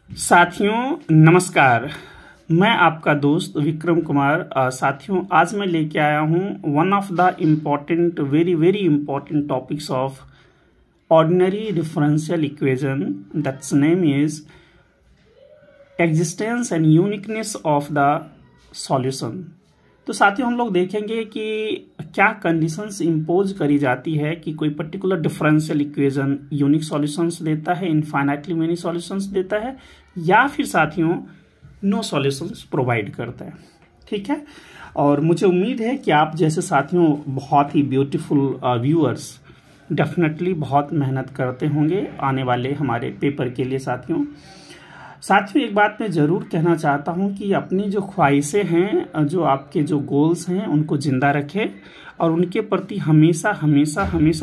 साथियों नमस्कार, मैं आपका दोस्त विक्रम कुमार। साथियों आज मैं लेके आया हूँ one of the important very important topics of ordinary differential equation, that's name is existence and uniqueness of the solution. तो साथियों हम लोग देखेंगे कि क्या कंडीशंस इम्पोज करी जाती है कि कोई particular differential equation unique solutions देता है, इनफाइनाइटली मेनी सॉल्यूशंस देता है, या फिर साथियों नो सॉल्यूशंस प्रोवाइड करता है। ठीक है, और मुझे उम्मीद है कि आप जैसे साथियों बहुत ही ब्यूटीफुल व्यूअर्स डेफिनेटली बहुत मेहनत करते होंगे आने वाले हमारे पेपर के लिए। साथियों एक बात मैं ज़रूर कहना चाहता हूं कि अपनी जो ख्वाहिशें हैं, जो आपके जो गोल्स हैं, उनको जिंदा रखें और उनके प्रति हमेशा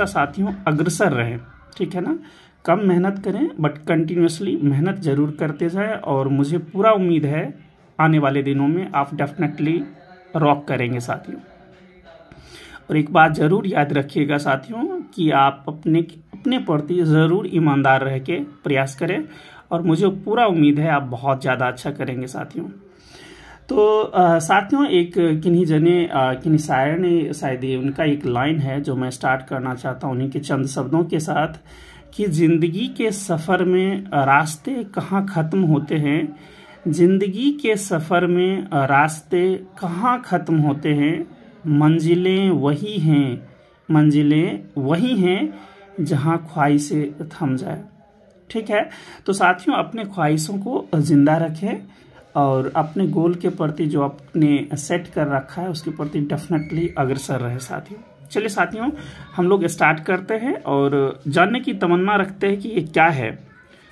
साथियों अग्रसर रहें। ठीक है ना, कम मेहनत करें बट कंटिन्यूसली मेहनत जरूर करते जाएं, और मुझे पूरा उम्मीद है आने वाले दिनों में आप डेफिनेटली रॉक करेंगे साथियों। और एक बात जरूर याद रखिएगा साथियों कि आप अपने प्रति ज़रूर ईमानदार रह के प्रयास करें, और मुझे पूरा उम्मीद है आप बहुत ज़्यादा अच्छा करेंगे साथियों। तो साथियों एक किन्हीं शायर ने शायद उनका एक लाइन है जो मैं स्टार्ट करना चाहता हूँ उन्हीं के चंद शब्दों के साथ कि जिंदगी के सफ़र में रास्ते कहाँ ख़त्म होते हैं, जिंदगी के सफ़र में रास्ते कहाँ ख़त्म होते हैं, मंजिलें वही हैं जहाँ ख्वाहिशें थम जाए। ठीक है, तो साथियों अपने ख्वाहिशों को जिंदा रखें और अपने गोल के प्रति जो आपने सेट कर रखा है उसके प्रति डेफिनेटली अग्रसर रहे साथियों। चलिए साथियों हम लोग स्टार्ट करते हैं और जानने की तमन्ना रखते हैं कि ये क्या है।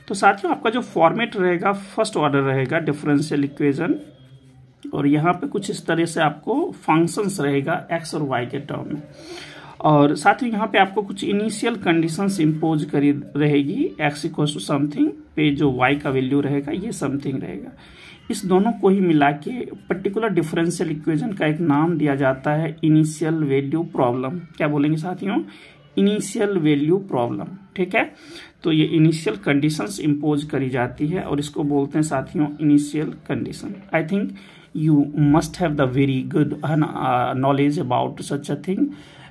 तो साथियों आपका जो फॉर्मेट रहेगा फर्स्ट ऑर्डर रहेगा डिफरेंशियल इक्वेशन, और यहाँ पे कुछ इस तरह से आपको फंक्शंस रहेगा एक्स और वाई के टर्म में, और साथ ही यहाँ पे आपको कुछ इनिशियल कंडीशंस इम्पोज करी रहेगी। एक्स इक्वल्स टू समथिंग पे जो वाई का वैल्यू रहेगा ये समथिंग रहेगा। इस दोनों को ही मिला के पर्टिकुलर डिफरेंशियल इक्वेशन का एक नाम दिया जाता है इनिशियल वैल्यू प्रॉब्लम। क्या बोलेंगे साथियों? Initial value problem. ठीक है, तो ये इनिशियल कंडीशंस इम्पोज करी जाती है और इसको बोलते हैं साथियों initial condition. I think you must have the very good knowledge about such a thing.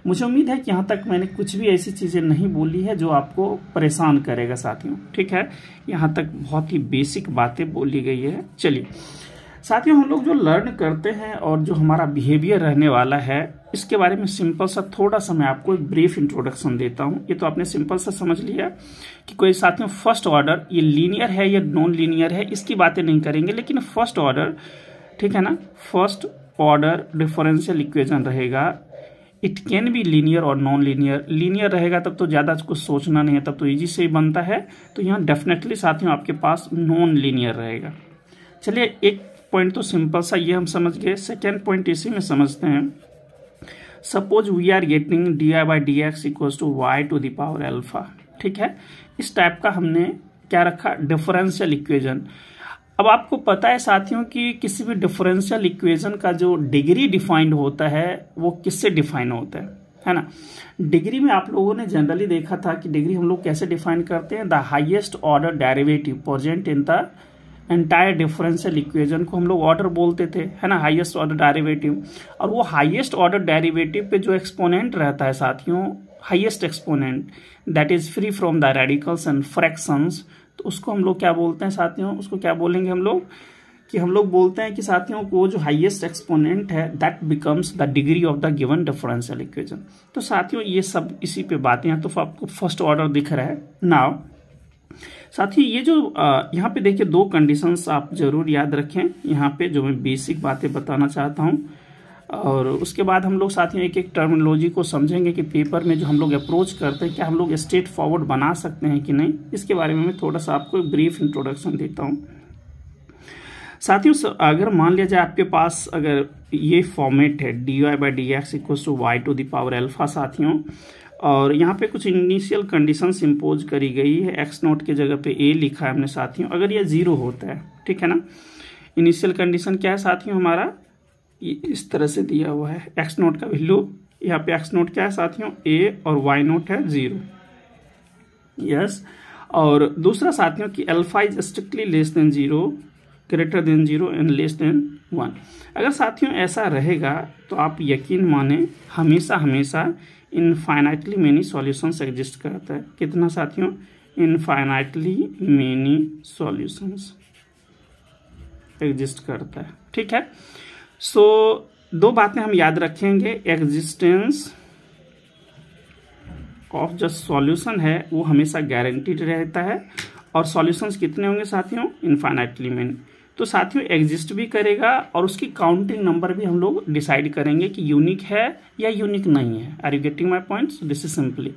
मुझे उम्मीद है कि यहाँ तक मैंने कुछ भी ऐसी चीज़ें नहीं बोली है जो आपको परेशान करेगा साथियों। ठीक है, यहाँ तक बहुत ही बेसिक बातें बोली गई है। चलिए साथियों हम लोग जो लर्न करते हैं और जो हमारा बिहेवियर रहने वाला है इसके बारे में सिंपल सा थोड़ा सा मैं आपको एक ब्रीफ इंट्रोडक्शन देता हूँ। ये तो आपने सिंपल सा समझ लिया कि कोई साथियों फर्स्ट ऑर्डर ये लीनियर है या नॉन लीनियर है इसकी बातें नहीं करेंगे, लेकिन फर्स्ट ऑर्डर, ठीक है ना, फर्स्ट ऑर्डर डिफरेंशियल इक्वेशन रहेगा। इट कैन बी लीनियर और नॉन लीनियर। लीनियर रहेगा तब तो ज़्यादा कुछ सोचना नहीं है, तब तो इजी से ही बनता है। तो यहाँ डेफिनेटली साथियों आपके पास नॉन लीनियर रहेगा। चलिए एक पॉइंट तो सिंपल सा ये हम समझ गए। सेकेंड पॉइंट इसी में समझते हैं। Suppose we are getting dy by d x equals to y to the power alpha. ठीक है, इस टाइप का हमने क्या रखा, डिफरेंशियल इक्वेशन। अब आपको पता है साथियों कि किसी भी डिफरेंशियल इक्वेशन का जो डिग्री डिफाइंड होता है वो किससे डिफाइन होता है ना। डिग्री में आप लोगों ने जनरली देखा था कि डिग्री हम लोग कैसे डिफाइन करते हैं, the highest order derivative present in the entire differential equation को हम लोग ऑर्डर बोलते थे, है ना, हाईएस्ट ऑर्डर डेरिवेटिव। और वो हाईएस्ट ऑर्डर डेरिवेटिव पे जो एक्सपोनेंट रहता है साथियों, highest exponent that is free from the radicals and fractions, तो उसको हम लोग क्या बोलते हैं साथियों, उसको क्या बोलेंगे हम लोग बोलते हैं कि साथियों को जो हाईएस्ट एक्सपोनेंट है that becomes the degree of the given differential equation. तो साथियों ये सब इसी पे बातें हैं। तो आपको फर्स्ट ऑर्डर दिख रहा है। नाउ साथियों ये जो यहाँ पे देखिए दो कंडीशंस आप जरूर याद रखें यहाँ पे जो मैं बेसिक बातें बताना चाहता हूँ, और उसके बाद हम लोग साथियों एक एक टर्मिनोलॉजी को समझेंगे कि पेपर में जो हम लोग अप्रोच करते हैं क्या हम लोग स्ट्रेट फॉरवर्ड बना सकते हैं कि नहीं, इसके बारे में मैं थोड़ा सा आपको एक ब्रीफ इंट्रोडक्शन देता हूँ साथियों। अगर मान लिया जाए आपके पास अगर ये फॉर्मेट है dy by d x equals to y to the power alpha साथियों, और यहाँ पे कुछ इनिशियल कंडीशंस इम्पोज करी गई है। एक्स नोट की जगह पे a लिखा है हमने साथियों। अगर ये 0 होता है, ठीक है ना, इनिशियल कंडीशन क्या है साथियों हमारा, इस तरह से दिया हुआ है एक्स नोट का वैल्यू, यहाँ पे एक्स नोट क्या है साथियों a और वाई नोट है 0। यस, और दूसरा साथियों कि alpha is strictly less than 0, greater than 0 and less than 1। अगर साथियों ऐसा रहेगा तो आप यकीन माने हमेशा हमेशा इनफाइनाइटली मेनी सॉल्यूशंस एग्जिस्ट करता है। कितना साथियों? इनफाइनाइटली मेनी सॉल्यूशंस एग्जिस्ट करता है। ठीक है, सो दो बातें हम याद रखेंगे, एग्जिस्टेंस ऑफ जो सॉल्यूशन है वो हमेशा गारंटीड रहता है, और सॉल्यूशंस कितने होंगे साथियों? Infinitely many. तो साथियों एग्जिस्ट भी करेगा और उसकी काउंटिंग नंबर भी हम लोग डिसाइड करेंगे कि यूनिक है या यूनिक नहीं है। Are you getting my points? This is simply.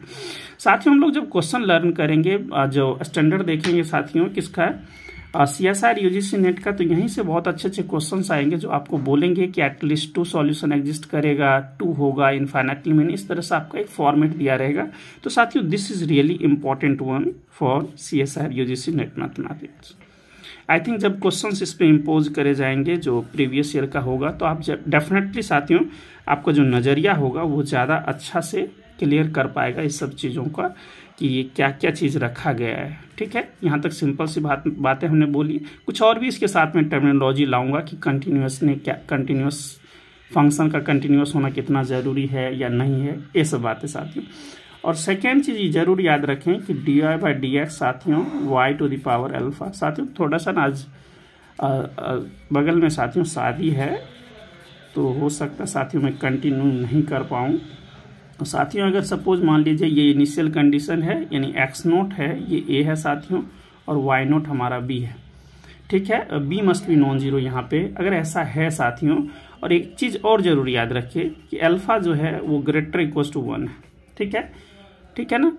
साथियों हम लोग जब क्वेश्चन लर्न करेंगे, जो स्टैंडर्ड देखेंगे साथियों किसका? CSIR UGC नेट का, तो यहीं से बहुत अच्छे अच्छे क्वेश्चंस आएंगे जो आपको बोलेंगे कि एटलीस्ट 2 सॉल्यूशन एग्जिस्ट करेगा, 2 होगा, इनफाइनाइटली मेनी, इस तरह से आपका एक फॉर्मेट दिया रहेगा। तो साथियों this is really important one for CSIR UGC net mathematics. I think जब क्वेश्चंस इस पे इम्पोज करे जाएंगे जो प्रीवियस ईयर का होगा, तो आप जब डेफिनेटली साथियों आपका जो नज़रिया होगा वो ज़्यादा अच्छा से क्लियर कर पाएगा इस सब चीज़ों का कि ये क्या क्या चीज़ रखा गया है। ठीक है, यहाँ तक सिंपल सी बातें हमने बोली। कुछ और भी इसके साथ में टर्मिनोलॉजी लाऊंगा कि कंटिन्यूस ने क्या, कंटिन्यूस फंक्शन का कंटिन्यूस होना कितना ज़रूरी है या नहीं है, ये सब बातें साथियों। और सेकेंड चीज़ जरूर याद रखें कि dy/dx साथियों y⁴ साथियों, थोड़ा सा ना आज बगल में साथियों शादी है, तो हो सकता है साथियों मैं कंटिन्यू नहीं कर पाऊँ। तो साथियों अगर सपोज मान लीजिए ये इनिशियल कंडीशन है, यानी x0 है, ये a है साथियों, और y0 हमारा b है। ठीक है, b must be non zero यहाँ पे, अगर ऐसा है साथियों। और एक चीज़ और जरूर याद रखिए कि अल्फा जो है वो ग्रेटर इक्वल टू 1 है। ठीक है ना,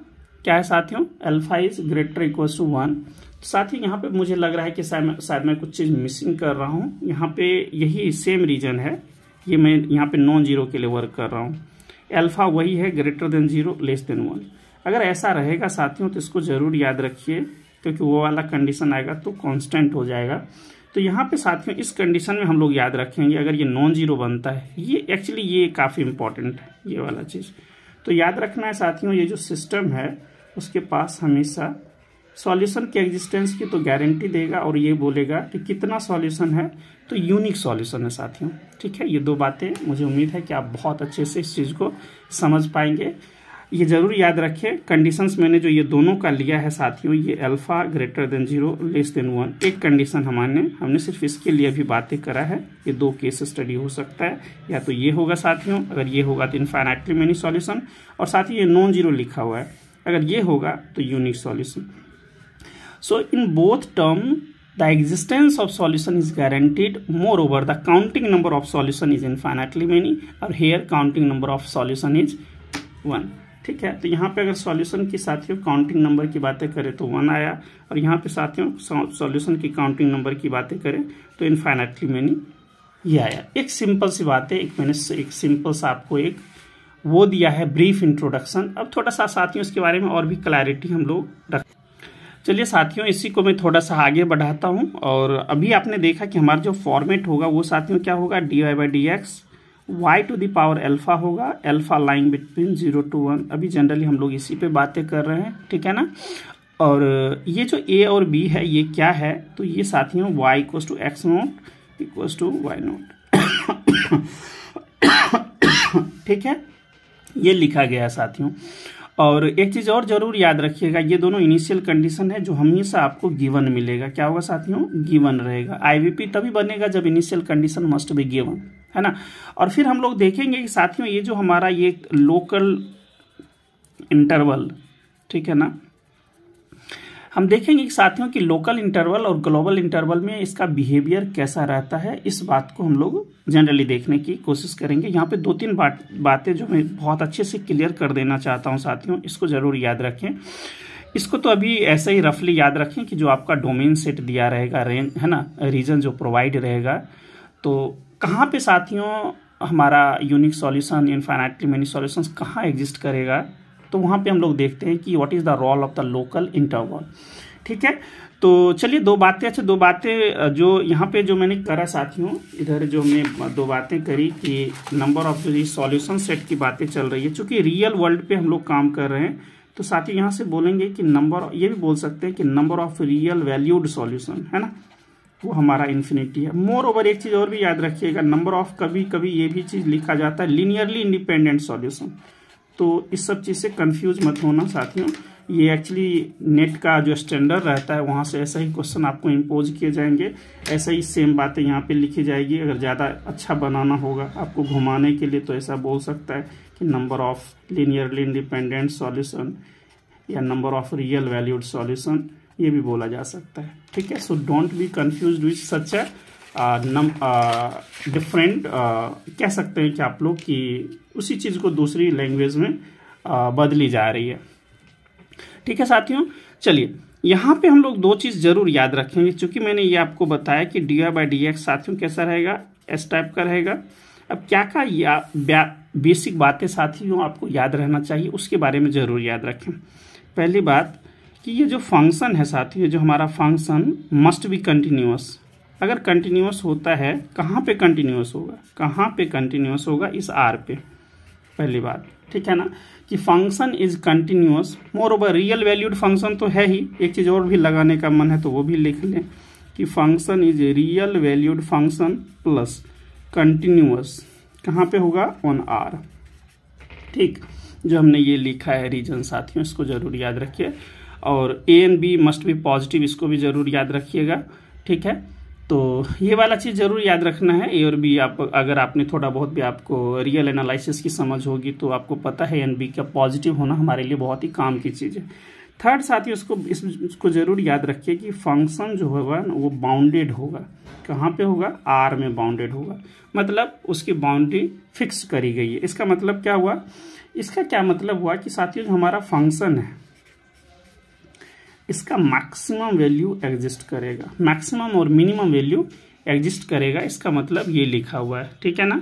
क्या है साथियों? Alpha is greater equal to 1। साथियों यहाँ पे मुझे लग रहा है कि शायद मैं कुछ चीज़ मिसिंग कर रहा हूँ। यहाँ पे यही सेम रीजन है, ये मैं यहाँ पे नॉन जीरो के लिए वर्क कर रहा हूँ। अल्फा वही है, ग्रेटर देन 0 लेस देन 1। अगर ऐसा रहेगा साथियों तो इसको जरूर याद रखिए, क्योंकि वो वाला कंडीशन आएगा तो कांस्टेंट हो जाएगा। तो यहाँ पे साथियों इस कंडीशन में हम लोग याद रखेंगे, अगर ये नॉन जीरो बनता है, ये एक्चुअली ये काफ़ी इंपॉर्टेंट है ये वाला चीज़। तो याद रखना है साथियों, ये जो सिस्टम है उसके पास हमेशा सॉल्यूशन के एग्जिस्टेंस की तो गारंटी देगा, और ये बोलेगा कि कितना सॉल्यूशन है, तो यूनिक सॉल्यूशन है साथियों। ठीक है, ये दो बातें मुझे उम्मीद है कि आप बहुत अच्छे से इस चीज़ को समझ पाएंगे। ये जरूर याद रखें, कंडीशंस मैंने जो ये दोनों का लिया है साथियों, ये alpha greater than 0 less than 1, एक कंडीशन हमने सिर्फ इसके लिए भी बातें करा है। ये 2 केस स्टडी हो सकता है, या तो ये होगा साथियों, अगर ये होगा तो इनफाइनाइटली मेनी सॉल्यूशन, और साथ ही ये नॉन जीरो लिखा हुआ है, अगर ये होगा तो unique solution. So in both term the existence of solution is guaranteed. Moreover, the counting number of solution is infinitely many, और here counting number of solution is 1। ठीक है, तो यहाँ पे अगर सॉल्यूशन की साथियों काउंटिंग नंबर की बातें करें तो 1 आया, और यहाँ पे साथियों सॉल्यूशन की काउंटिंग नंबर की बातें करें तो इनफाइनाइटली मेनी ये आया। एक सिंपल सी बात है, मैंने एक सिंपल सा आपको एक वो दिया है ब्रीफ इंट्रोडक्शन। अब थोड़ा सा साथियों इसके बारे में और भी क्लैरिटी हम लोग रख। चलिए साथियों इसी को मैं थोड़ा सा आगे बढ़ाता हूं, और अभी आपने देखा कि हमारा जो फॉर्मेट होगा वो साथियों क्या होगा? dy/dx y⁴ अल्फा होगा, अल्फा लाइंग बिटवीन 0 to 1। अभी जनरली हम लोग इसी पे बातें कर रहे हैं, ठीक है ना। और ये जो a और b है ये क्या है? तो ये साथियों y = x0 = y0 ठीक है, ये लिखा गया है साथियों। और एक चीज़ और जरूर याद रखिएगा, ये दोनों इनिशियल कंडीशन है जो हमेशा आपको गिवन मिलेगा। क्या होगा साथियों? गिवन रहेगा। आईवीपी तभी बनेगा जब initial condition must be given, है ना। और फिर हम लोग देखेंगे कि साथियों ये जो हमारा ये लोकल इंटरवल, ठीक है ना, हम देखेंगे कि साथियों की लोकल इंटरवल और ग्लोबल इंटरवल में इसका बिहेवियर कैसा रहता है, इस बात को हम लोग जनरली देखने की कोशिश करेंगे। यहाँ पे 2-3 बातें जो मैं बहुत अच्छे से क्लियर कर देना चाहता हूँ साथियों, इसको जरूर याद रखें। इसको तो अभी ऐसे ही रफली याद रखें कि जो आपका डोमेन सेट दिया रहेगा, रेंज है ना, रीजन जो प्रोवाइड रहेगा, तो कहाँ पे साथियों हमारा unique solution, infinitely many solutions कहाँ एग्जिस्ट करेगा, तो वहाँ पे हम लोग देखते हैं कि what is the role of the local interval. ठीक है, तो चलिए 2 बातें जो यहाँ पे जो मैंने करा साथियों, इधर जो मैं 2 बातें करी कि नंबर ऑफ जो सॉल्यूशन सेट की बातें चल रही है, चूंकि रियल वर्ल्ड पे हम लोग काम कर रहे हैं, तो साथियों यहाँ से बोलेंगे कि नंबर, ये भी बोल सकते हैं कि number of real valued solution, है ना, वो हमारा इन्फिनिटी है। मोर ओवर एक चीज़ और भी याद रखिएगा, नंबर ऑफ कभी कभी ये भी चीज़ लिखा जाता है लीनियरली इंडिपेंडेंट सॉल्यूशन। तो इस सब चीज़ से कंफ्यूज मत होना साथियों, ये एक्चुअली नेट का जो स्टैंडर्ड रहता है वहाँ से ऐसा ही क्वेश्चन आपको इम्पोज किए जाएंगे, ऐसा ही सेम बातें यहाँ पे लिखी जाएगी। अगर ज़्यादा अच्छा बनाना होगा आपको घुमाने के लिए तो ऐसा बोल सकता है कि number of linearly independent solution या number of real valued solution, ये भी बोला जा सकता है। ठीक है, so don't be confuse with such different, कह सकते हैं कि आप लोग कि उसी चीज़ को दूसरी लैंग्वेज में बदली जा रही है। ठीक है साथियों, चलिए यहाँ पे हम लोग दो चीज़ जरूर याद रखेंगे, क्योंकि मैंने ये आपको बताया कि dy/dx साथियों कैसा रहेगा, एस टाइप का रहेगा। अब क्या क्या बेसिक बातें साथियों आपको याद रहना चाहिए, उसके बारे में जरूर याद रखें। पहली बात कि ये जो फंक्शन है साथियों, जो हमारा फंक्शन मस्ट बी कंटिन्यूअस। अगर कंटिन्यूअस होता है, कहाँ पे कंटिन्यूअस होगा, कहाँ पे कंटिन्यूअस होगा, इस आर पे, पहली बात। ठीक है ना, कि function is continuous. More over real valued function तो है ही, एक चीज़ और भी लगाने का मन है तो वो भी लिख लें कि function is real valued function plus continuous, कहाँ पे होगा, ऑन आर। ठीक, जो हमने ये लिखा है रीजन साथियों, इसको जरूर याद रखिए। और a and b must be positive, इसको भी जरूर याद रखिएगा। ठीक है, तो ये वाला चीज़ जरूर याद रखना है। ए और बी, आप अगर आपने थोड़ा बहुत भी आपको रियल एनालिसिस की समझ होगी तो आपको पता है एन बी का पॉजिटिव होना हमारे लिए बहुत ही काम की चीज़ है। थर्ड साथियों, इसको जरूर याद रखिए कि फंक्शन जो होगा ना वो बाउंडेड होगा। कहाँ पे होगा, आर में बाउंडेड होगा, मतलब उसकी बाउंड्री फिक्स करी गई है। इसका मतलब क्या हुआ, इसका क्या मतलब हुआ कि साथियों जो हमारा फंक्शन है इसका मैक्सिमम वैल्यू एग्जिस्ट करेगा, मैक्सिमम और मिनिमम वैल्यू एग्जिस्ट करेगा, इसका मतलब ये लिखा हुआ है। ठीक है ना,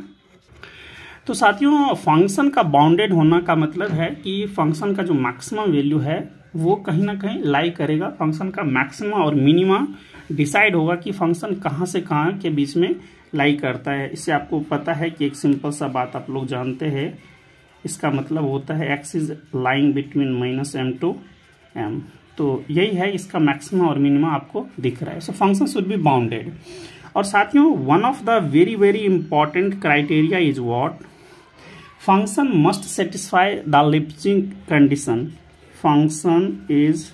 तो साथियों फंक्शन का बाउंडेड होना का मतलब है कि फंक्शन का जो मैक्सिमम वैल्यू है वो कहीं ना कहीं लाई करेगा, फंक्शन का मैक्सिमम और मिनिमम डिसाइड होगा कि फंक्शन कहाँ से कहाँ के बीच में लाई करता है। इससे आपको पता है कि एक सिंपल सा बात आप लोग जानते हैं, इसका मतलब होता है x is lying between -m to m, तो यही है इसका मैक्सिमम और मिनिमम आपको दिख रहा है। So function should be bounded. और साथियों one of the very very important criteria is what, function must satisfy the Lipschitz condition. Function is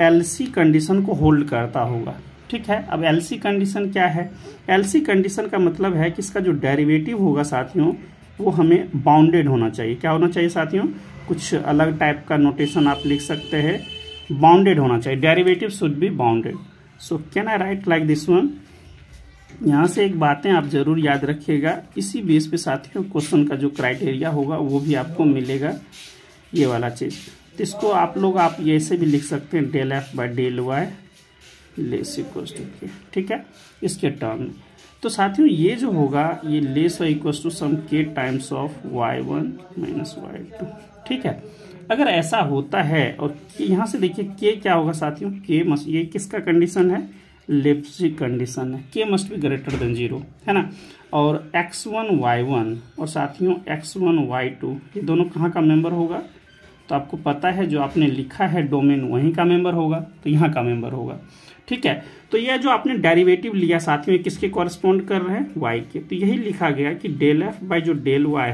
LC condition को होल्ड करता होगा। ठीक है, अब एलसी कंडीशन क्या है, एलसी कंडीशन का मतलब है कि इसका जो डेरिवेटिव होगा साथियों वो हमें बाउंडेड होना चाहिए। क्या होना चाहिए साथियों, कुछ अलग टाइप का नोटेशन आप लिख सकते हैं, बाउंडेड होना चाहिए, derivative should be bounded. So can I right like this one. यहाँ से एक बातें आप जरूर याद रखिएगा, इसी बेस पे साथियों क्वेश्चन का जो क्राइटेरिया होगा वो भी आपको मिलेगा, ये वाला चीज। तो इसको आप लोग आप ऐसे भी लिख सकते हैं, del f by del y less equals to k. ठीक है, इसके टर्म में तो साथियों ये जो होगा ये लेस और इक्वल्स टू सम के times of y1 minus y2। ठीक है, अगर ऐसा होता है और यहाँ से देखिए के क्या होगा साथियों, के मस्ट, ये किसका कंडीशन है, लिप्सिक कंडीशन है, के मस्ट बी ग्रेटर देन 0, है ना। और x1 y1 और साथियों x1 y2 ये दोनों कहाँ का मेंबर होगा, तो आपको पता है जो आपने लिखा है डोमेन वहीं का मेंबर होगा, तो यहाँ का मेंबर होगा। ठीक है, तो यह जो आपने डेरिवेटिव लिया साथियों किसके कॉरेस्पॉन्ड कर रहे हैं, y के, तो यही लिखा गया कि डेल एफ बाई जो डेल y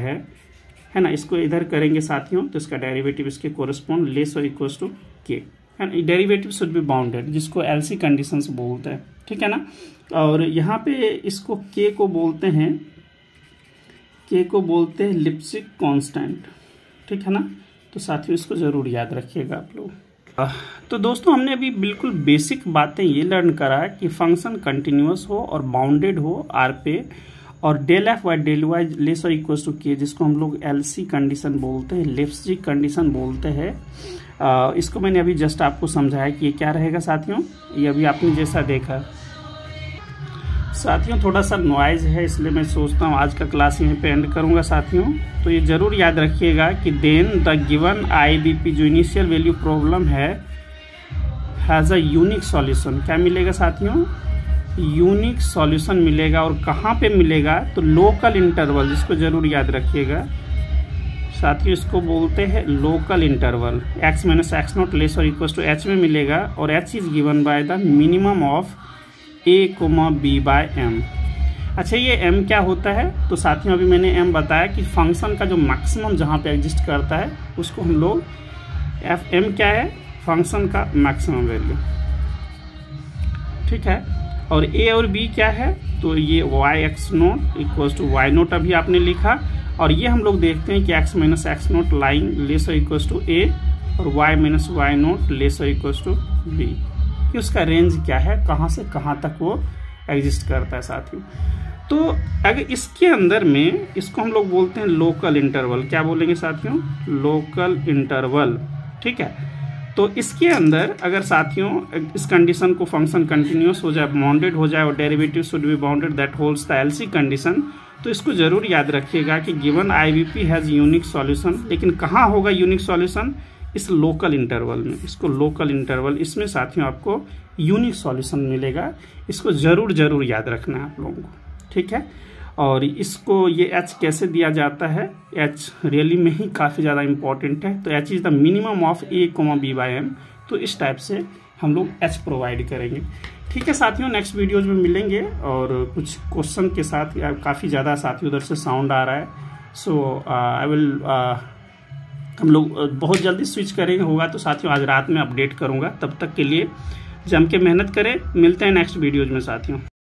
है ना, इसको इधर करेंगे साथियों तो इसका डेरिवेटिव इसके कॉरेस्पॉन्ड लेस और इक्वल्स टू के, है ना। डेरिवेटिव शुड बी बाउंडेड, जिसको एलसी कंडीशन से बोलते हैं। ठीक है ना, और यहाँ पे इसको के को बोलते हैं, के को बोलते हैं लिप्सिक कांस्टेंट। ठीक है ना, तो साथियों इसको जरूर याद रखिएगा आप लोग। तो दोस्तों हमने अभी बिल्कुल बेसिक बातें ये लर्न करा कि फंक्शन कंटिन्यूअस हो और बाउंडेड हो आर पे, और del f y del y less और इक्वल्स टू के, जिसको हम लोग एलसी कंडीशन बोलते हैं, लिप्सिक कंडीशन बोलते हैं। इसको मैंने अभी जस्ट आपको समझाया कि ये क्या रहेगा साथियों, ये अभी आपने जैसा देखा। साथियों थोड़ा सा नॉइज है इसलिए मैं सोचता हूँ आज का क्लास यहीं पे एंड करूँगा साथियों। तो ये जरूर याद रखिएगा कि देन द गिवन IBP जो इनिशियल वैल्यू प्रॉब्लम है हैज़ अ यूनिक सॉल्यूशन। क्या मिलेगा साथियों, यूनिक सॉल्यूशन मिलेगा। और कहाँ पे मिलेगा, तो लोकल इंटरवल, जिसको जरूर याद रखिएगा, साथियों इसको बोलते हैं local interval. x minus x naught less और इक्वल टू एच में मिलेगा, और h is given by the minimum of a, b by m। अच्छा, ये m क्या होता है? तो साथियों अभी मैंने m बताया कि फंक्शन का जो मैक्सिमम जहाँ पे एग्जिस्ट करता है उसको हम लोग m क्या है? फंक्शन का मैक्सिमम वैल्यू, ठीक है। और a और b क्या है? तो ये y x naught equal to y naught अभी आपने लिखा, और ये हम लोग देखते हैं कि x minus x not line less और इक्वल टू a और y minus y not less और इक्वल टू b, कि उसका रेंज क्या है, कहाँ से कहाँ तक वो एग्जिस्ट करता है साथियों। तो अगर इसके अंदर में इसको हम लोग बोलते हैं लोकल इंटरवल। क्या बोलेंगे साथियों? लोकल इंटरवल, ठीक है। तो इसके अंदर अगर साथियों इस कंडीशन को फंक्शन कंटिन्यूस हो जाए, बाउंडेड हो जाए और derivative should be bounded that holds the LC condition, तो इसको जरूर याद रखिएगा कि given IVP has unique solution. लेकिन कहाँ होगा यूनिक सॉल्यूशन? इस लोकल इंटरवल में। इसको लोकल इंटरवल, इसमें साथियों आपको यूनिक सॉल्यूशन मिलेगा। इसको जरूर याद रखना है आप लोगों को, ठीक है। और इसको ये h कैसे दिया जाता है? h रियली में ही काफ़ी ज़्यादा इंपॉर्टेंट है। तो h is the minimum of a, b by m। तो इस टाइप से हम लोग h प्रोवाइड करेंगे, ठीक है साथियों। नेक्स्ट वीडियोज में मिलेंगे और कुछ क्वेश्चन के साथ। काफ़ी ज़्यादा साथियों उधर से साउंड आ रहा है, सो आई विल हम लोग बहुत जल्दी स्विच करेंगे। होगा तो साथियों आज रात में अपडेट करूँगा। तब तक के लिए जम के मेहनत करें। मिलते हैं नेक्स्ट वीडियोज में साथियों।